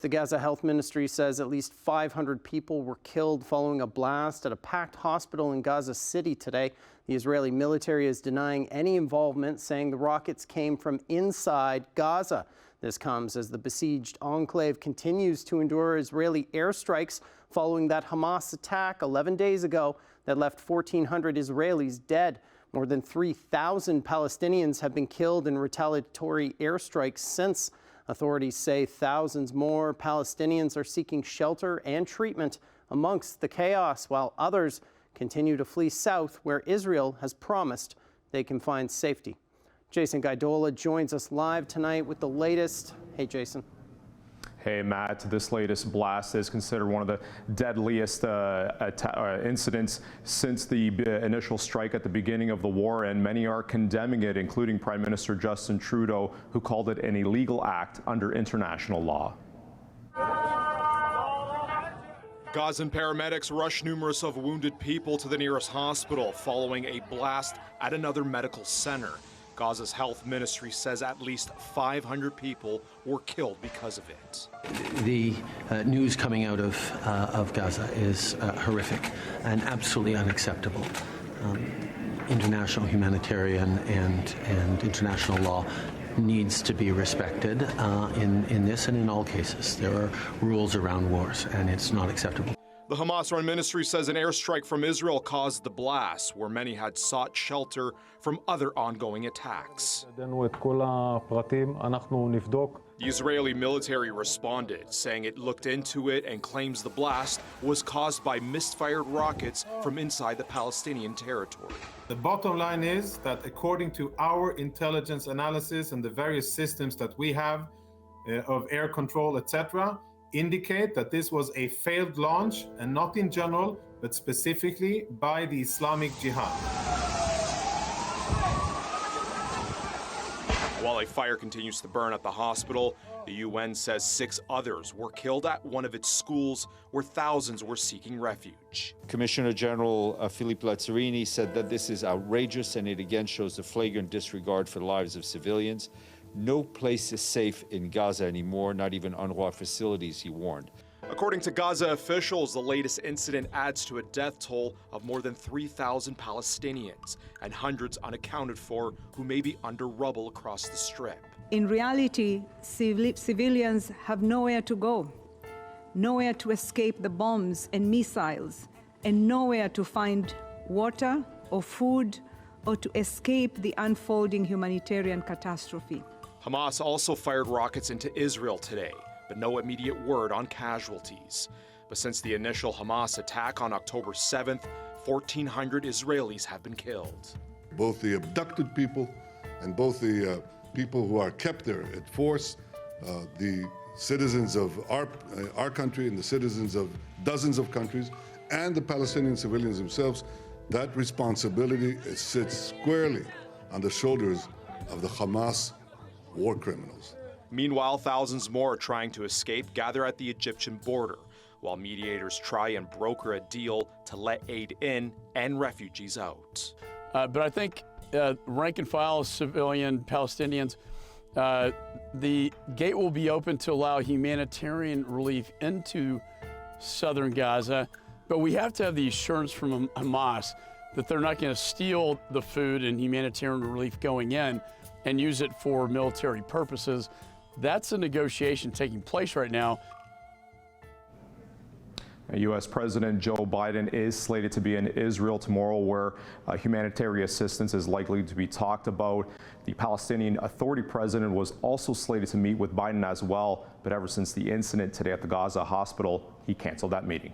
The Gaza Health Ministry says at least 500 people were killed following a blast at a packed hospital in Gaza City today. The Israeli military is denying any involvement, saying the rockets came from inside Gaza. This comes as the besieged enclave continues to endure Israeli airstrikes following that Hamas attack 11 days ago that left 1,400 Israelis dead. More than 3,000 Palestinians have been killed in retaliatory airstrikes since. Authorities say thousands more Palestinians are seeking shelter and treatment amongst the chaos, while others continue to flee south, where Israel has promised they can find safety. Jason Gaidola joins us live tonight with the latest. Hey, Jason. Hey, Matt. This latest blast is considered one of the deadliest incidents since the initial strike at the beginning of the war, and many are condemning it, including Prime Minister Justin Trudeau, who called it an illegal act under international law. Gazan paramedics rushed numerous of wounded people to the nearest hospital following a blast at another medical center. Gaza's health ministry says at least 500 people were killed because of it. The news coming out of Gaza is horrific and absolutely unacceptable. International humanitarian and international law needs to be respected in this and in all cases. There are rules around wars, and it's not acceptable. The Hamas-run ministry says an airstrike from Israel caused the blast, where many had sought shelter from other ongoing attacks. The Israeli military responded, saying it looked into it and claims the blast was caused by misfired rockets from inside the Palestinian territory. The bottom line is that according to our intelligence analysis and the various systems that we have of air control, etc., indicate that this was a failed launch, and not in general, but specifically by the Islamic Jihad. While a fire continues to burn at the hospital, the UN says 6 others were killed at one of its schools, where thousands were seeking refuge. Commissioner General Philippe Lazzarini said that this is outrageous, and it again shows the flagrant disregard for the lives of civilians. No place is safe in Gaza anymore, not even UNRWA facilities, he warned. According to Gaza officials, the latest incident adds to a death toll of more than 3,000 Palestinians and hundreds unaccounted for who may be under rubble across the Strip. In reality, civilians have nowhere to go, nowhere to escape the bombs and missiles, and nowhere to find water or food or to escape the unfolding humanitarian catastrophe. Hamas also fired rockets into Israel today, but no immediate word on casualties. But since the initial Hamas attack on October 7th, 1,400 Israelis have been killed. Both the abducted people and both the people who are kept there at force, the citizens of our country and the citizens of dozens of countries, and the Palestinian civilians themselves, that responsibility sits squarely on the shoulders of the Hamas war criminals. Meanwhile, thousands more are trying to escape gather at the Egyptian border, while mediators try and broker a deal to let aid in and refugees out. But I think rank and file civilian Palestinians, the gate will be open to allow humanitarian relief into southern Gaza, but we have to have the assurance from Hamas that they're not going to steal the food and humanitarian relief going in and use it for military purposes. That's a negotiation taking place right now. U.S. President Joe Biden is slated to be in Israel tomorrow, where humanitarian assistance is likely to be talked about. The Palestinian Authority president was also slated to meet with Biden as well, but ever since the incident today at the Gaza hospital, he canceled that meeting.